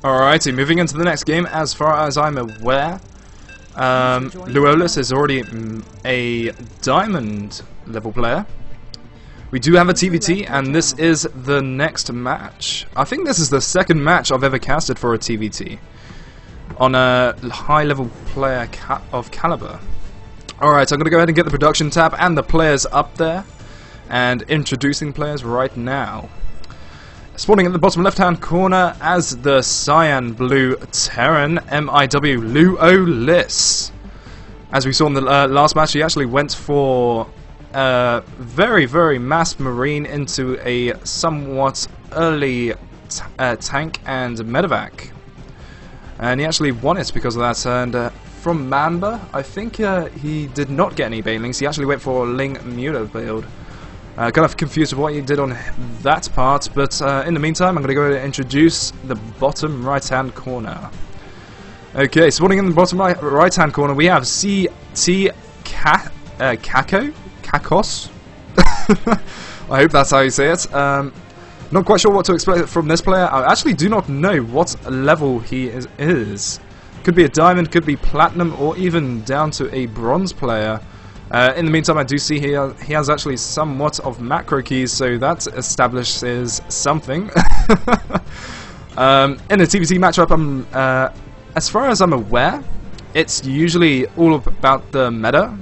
Alrighty, moving into the next game. As far as I'm aware, MiWLuolis is already a diamond level player. We do have a TVT, and this is the next match. I think this is the second match I've ever casted for a TVT on a high level player of caliber. Alright, so I'm going to go ahead and get the production tab and the players up there, and introducing players right now. Spawning at the bottom left hand corner as the cyan blue Terran, MiWLuolis. As we saw in the last match, he actually went for very mass marine into a somewhat early tank and medevac. And he actually won it because of that. And from Mamba, I think he did not get any banelings. He actually went for a Ling Muta build. Kind of confused with what he did on that part, but in the meantime, I'm going to go ahead and introduce the bottom right-hand corner. Okay, spawning in the bottom right-hand corner, we have CTCacos. I hope that's how you say it. Not quite sure what to expect from this player. I actually do not know what level he is. Could be a diamond, could be platinum, or even down to a bronze player. In the meantime, I do see he has actually somewhat of macro keys, so that establishes something. In a TVT matchup, as far as I'm aware, it's usually all about the meta.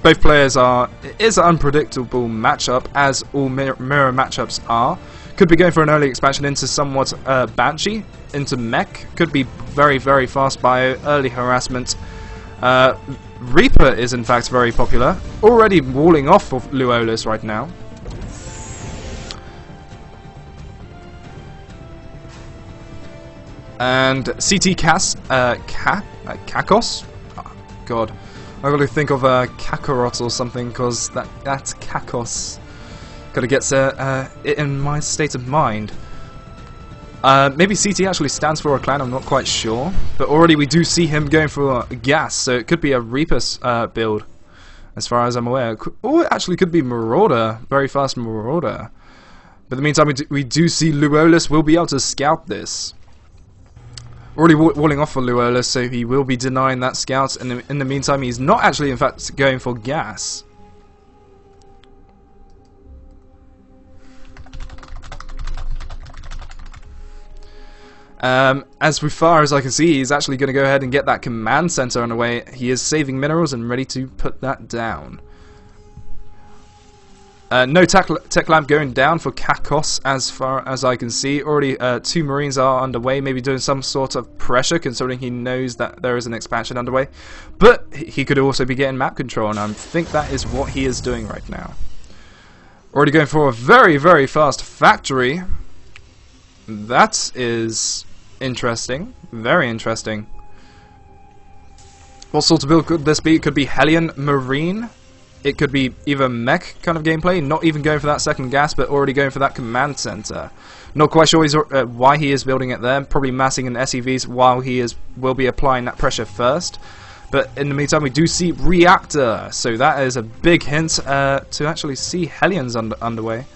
Both players it is an unpredictable matchup, as all mirror matchups are. Could be going for an early expansion into somewhat Banshee, into mech. Could be very fast bio, early harassment. Reaper is in fact very popular, already walling off for MiWLuolis right now. And CTCacos, oh, God, I gotta think of Kakarot or something, because that's Cacos. Gotta get it in my state of mind. Maybe CT actually stands for a clan, I'm not quite sure. But already we do see him going for gas, so it could be a Reaper build, as far as I'm aware. Or it actually could be Marauder, very fast Marauder. But in the meantime, we do see MiWLuolis will be able to scout this. Already walling off for MiWLuolis, so he will be denying that scout. And in the meantime, he's not actually, in fact, going for gas. As far as I can see, he's actually going to go ahead and get that command center on the way. He is saving minerals and ready to put that down. No tech lamp going down for Cacos, as far as I can see. Already 2 marines are underway, maybe doing some sort of pressure, considering he knows that there is an expansion underway. But he could also be getting map control, and I think that is what he is doing right now. Already going for a very fast factory. That is interesting, very interesting. What sort of build could this be? It could be Hellion Marine. It could be either mech kind of gameplay, not even going for that second gas, but already going for that command center. Not quite sure why he is building it there. Probably massing in SEVs while he will be applying that pressure first. But in the meantime, we do see Reactor, so that is a big hint to actually see Hellions underway.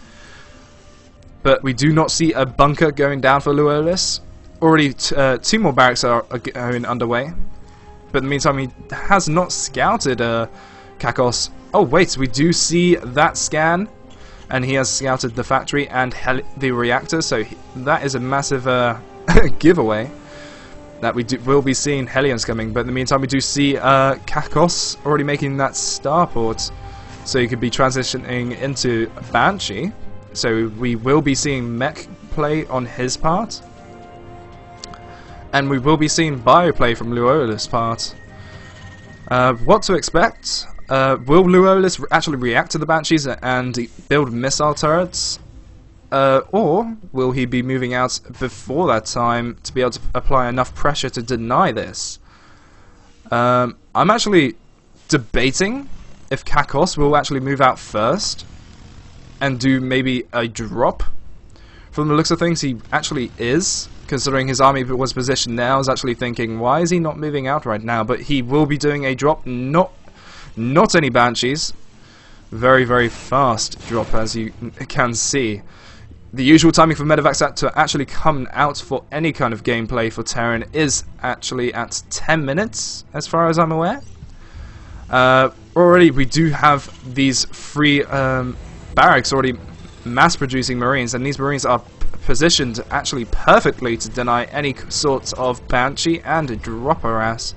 But we do not see a bunker going down for MiWLuolis. Already 2 more barracks are going underway. But in the meantime, he has not scouted Cacos. Oh wait, we do see that scan. And he has scouted the factory and the reactor. So that is a massive giveaway. That we will be seeing Hellions coming. But in the meantime, we do see Cacos already making that starport. So he could be transitioning into Banshee. So we will be seeing mech play on his part. And we will be seeing bio play from MiWLuolis' part. What to expect? Will MiWLuolis actually react to the Banshees and build missile turrets? Or will he be moving out before that time to be able to apply enough pressure to deny this? I'm actually debating if Cacos will actually move out first and do maybe a drop. From the looks of things, he actually is, considering his army was positioned there. I was actually thinking, why is he not moving out right now? But he will be doing a drop, not any Banshees. Very fast drop, as you can see. The usual timing for medevacs to actually come out for any kind of gameplay for Terran is actually at 10 minutes, as far as I'm aware. Already we do have these 3 barracks already mass-producing Marines, and these Marines are positioned actually perfectly to deny any sorts of Banshee and drop harass.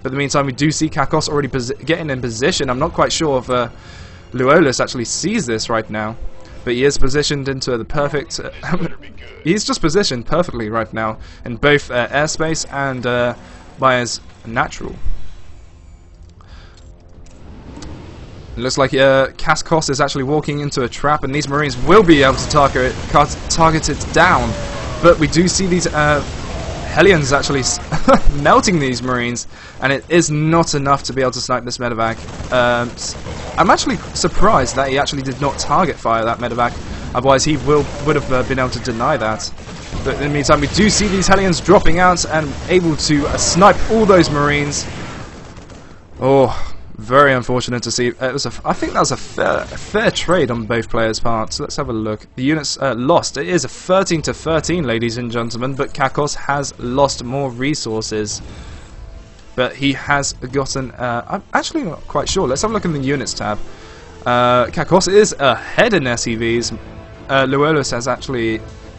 But in the meantime, we do see CTCacos already getting in position. I'm not quite sure if MiWLuolis actually sees this right now, but he is positioned into the perfect... he's just positioned perfectly right now in both airspace and by his natural. It looks like CTCacos is actually walking into a trap, and these Marines will be able to target it down. But we do see these Hellions actually melting these Marines, and it is not enough to be able to snipe this medevac. I'm actually surprised that he actually did not target fire that medevac, otherwise he would have been able to deny that. But in the meantime, we do see these Hellions dropping out and able to snipe all those Marines. Oh, very unfortunate to see. I think that was a fair trade on both players' parts. Let's have a look. The units lost. It is a 13-13, ladies and gentlemen, but CTCacos has lost more resources. But he has gotten... I'm actually not quite sure. Let's have a look in the units tab. CTCacos is ahead in SEVs. MiWLuolis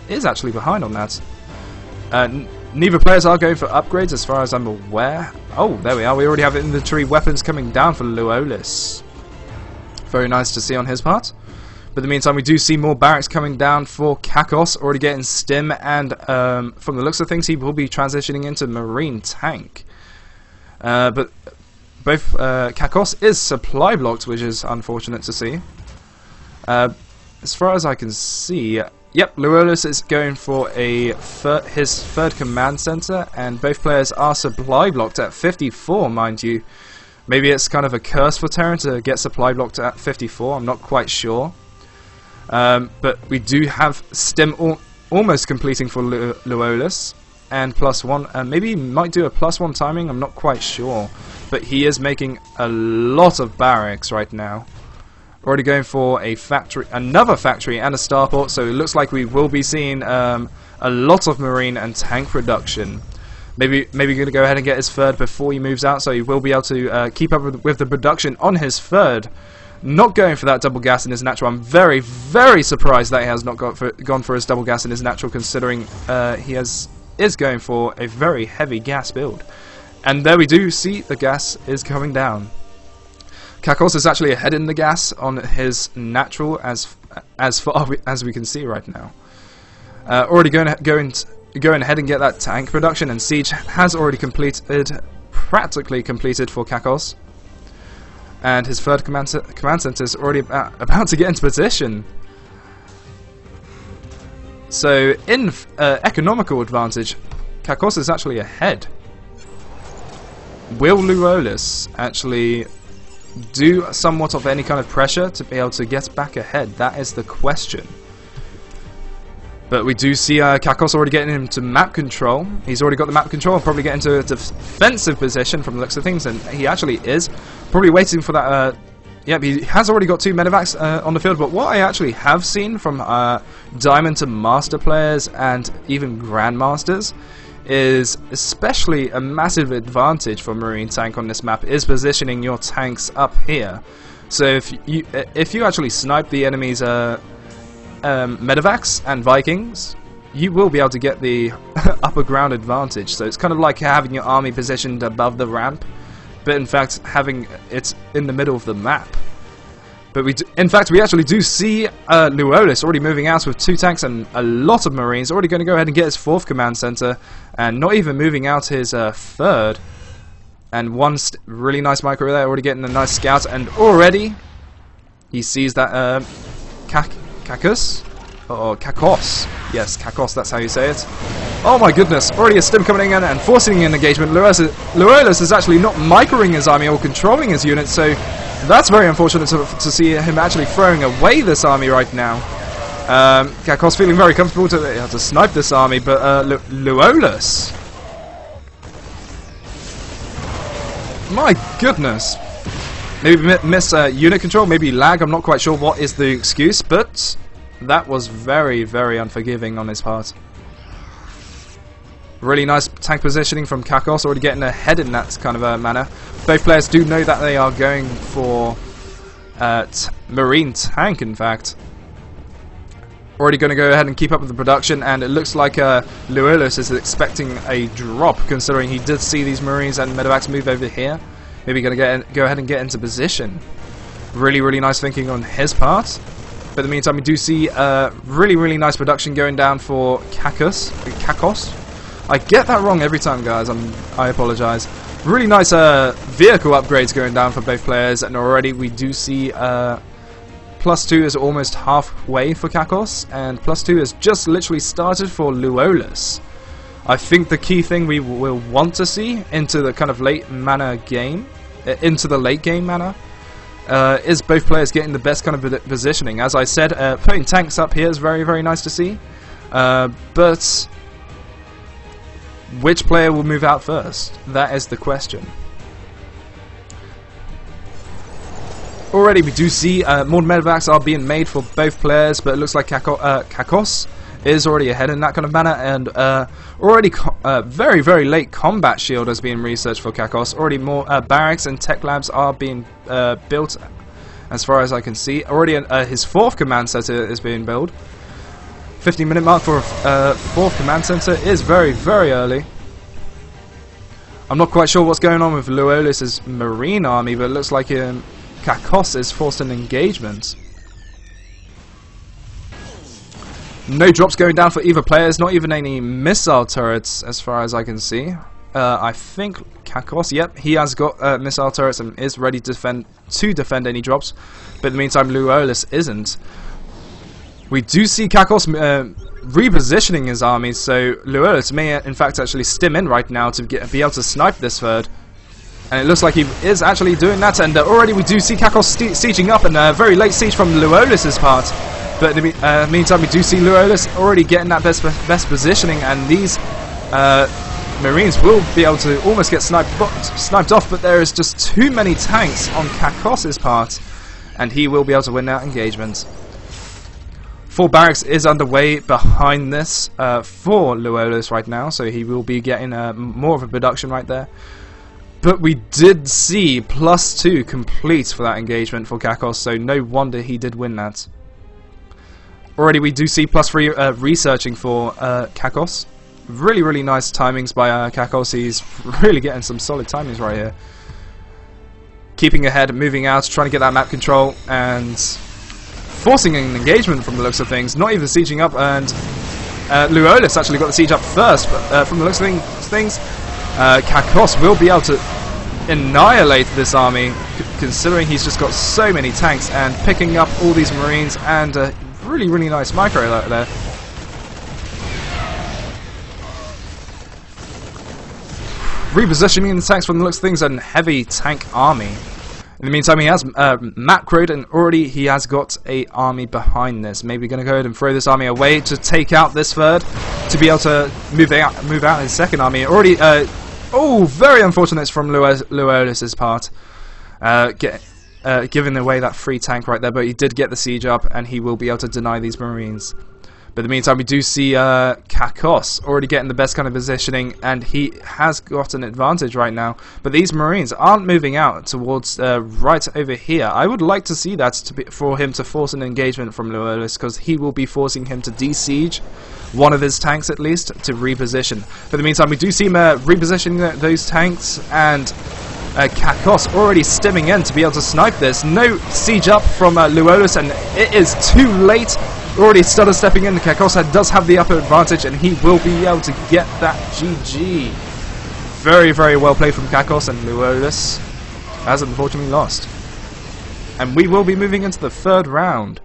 is actually behind on that. Neither players are going for upgrades as far as I'm aware. Oh, there we are. We already have inventory weapons coming down for MiWLuolis. Very nice to see on his part. But in the meantime, we do see more barracks coming down for CTCacos, already getting stim, and from the looks of things, he will be transitioning into Marine Tank. But both CTCacos is supply blocked, which is unfortunate to see. As far as I can see... Yep, MiWLuolis is going for his third command center, and both players are supply blocked at 54, mind you. Maybe it's kind of a curse for Terran to get supply blocked at 54, I'm not quite sure. But we do have stim almost completing for MiWLuolis, and +1, maybe he might do a +1 timing, I'm not quite sure. But he is making a lot of barracks right now. Already going for a factory, another factory, and a starport, so it looks like we will be seeing a lot of Marine and tank production. Maybe going to go ahead and get his third before he moves out, so he will be able to keep up with the production on his third. Not going for that double gas in his natural. I'm very, very surprised that he has not gone for his double gas in his natural, considering he is going for a very heavy gas build. And there we do see the gas is coming down. CTCacos is actually ahead in the gas on his natural as far as we can see right now. Already going ahead and get that tank production, and siege has already practically completed for CTCacos. And his third command center is already about to get into position. So in economical advantage, CTCacos is actually ahead. Will MiWLuolis actually do somewhat of any kind of pressure to be able to get back ahead? That is the question. But we do see CTCacos already getting into map control. He's already got the map control, probably get into a defensive position from the looks of things, and he actually is probably waiting for that. Yep, he has already got 2 medevacs on the field, but what I actually have seen from Diamond to Master players and even Grandmasters is especially a massive advantage for Marine Tank on this map is positioning your tanks up here. So if you actually snipe the enemy's medevacs and Vikings, you will be able to get the upper ground advantage. So it's kind of like having your army positioned above the ramp, but in fact having it in the middle of the map. But in fact, we actually do see MiWLuolis already moving out with 2 tanks and a lot of Marines, already going to go ahead and get his 4th command center, and not even moving out his 3rd. And one really nice micro there, already getting a nice scout, and already he sees that CTCacos, or CTCacos, yes, CTCacos, that's how you say it. Oh my goodness, already a stim coming in and forcing an engagement. MiWLuolis is actually not microing his army or controlling his units, so that's very unfortunate to see him actually throwing away this army right now. CTCacos feeling very comfortable to snipe this army, but MiWLuolis, my goodness. Maybe miss unit control, maybe lag, I'm not quite sure what is the excuse, but That was very, very unforgiving on his part. Really nice tank positioning from CTCacos, already getting ahead in that kind of a manner. Both players do know that they are going for Marine tank, in fact. Already going to go ahead and keep up with the production, and it looks like MiWLuolis is expecting a drop, considering he did see these Marines and medevacs move over here. Maybe going to go ahead and get into position. Really, really nice thinking on his part. But in the meantime, we do see really, really nice production going down for CTCacos. I get that wrong every time, guys. I apologize. Really nice vehicle upgrades going down for both players, and already we do see +2 is almost halfway for CTCacos, and +2 has just literally started for MiWLuolis. I think the key thing we will want to see into the kind of late manner game, into the late game manner, is both players getting the best kind of positioning. As I said, putting tanks up here is very, very nice to see, but which player will move out first? That is the question. Already we do see more medevacs are being made for both players, but it looks like CTCacos is already ahead in that kind of manner, and already very, very late combat shield is being researched for CTCacos. Already more barracks and tech labs are being built, as far as I can see. Already his 4th command center is being built. 15-minute mark for 4th command center is very, very early. I'm not quite sure what's going on with MiWLuolis' Marine army, but it looks like CTCacos is forced an engagement. No drops going down for either players, not even any missile turrets as far as I can see. I think CTCacos, yep, he has got missile turrets and is ready to defend any drops, but in the meantime MiWLuolis isn't. We do see CTCacos repositioning his army, so MiWLuolis may in fact actually stim in right now to be able to snipe this third. And it looks like he is actually doing that, and already we do see CTCacos sieging up, and a very late siege from MiWLuolis' part. But in the meantime, we do see MiWLuolis already getting that best positioning, and these Marines will be able to almost get sniped off, but there is just too many tanks on CTCacos' part, and he will be able to win that engagement. 4 barracks is underway behind this for MiWLuolis right now, so he will be getting more of a production right there. But we did see +2 complete for that engagement for CTCacos, so no wonder he did win that. Already we do see +3 researching for CTCacos. Really, really nice timings by CTCacos. He's really getting some solid timings right here. Keeping ahead, moving out, trying to get that map control, and forcing an engagement from the looks of things. Not even sieging up, and MiWLuolis actually got the siege up first, but from the looks of things, CTCacos will be able to annihilate this army, considering he's just got so many tanks and picking up all these Marines, and really, really nice micro out there. Repositioning the tanks from the looks of things, and heavy tank army. In the meantime, he has macroed, and already he has got a army behind this. Maybe going to go ahead and throw this army away to take out this third, to be able to move out his second army. Already, oh, very unfortunate from MiWLuolis' part, giving away that free tank right there. But he did get the siege up, and he will be able to deny these Marines. But in the meantime, we do see CTCacos already getting the best kind of positioning, and he has got an advantage right now. But these Marines aren't moving out towards right over here. I would like to see that for him to force an engagement from MiWLuolis, because he will be forcing him to de-siege one of his tanks at least to reposition. But in the meantime, we do see him repositioning those tanks, and CTCacos already stimming in to be able to snipe this. No siege up from MiWLuolis, and it is too late. Already stutter stepping in. CTCacos does have the upper advantage, and he will be able to get that GG. Very, very well played from CTCacos, and MiWLuolis has unfortunately lost. And we will be moving into the 3rd round.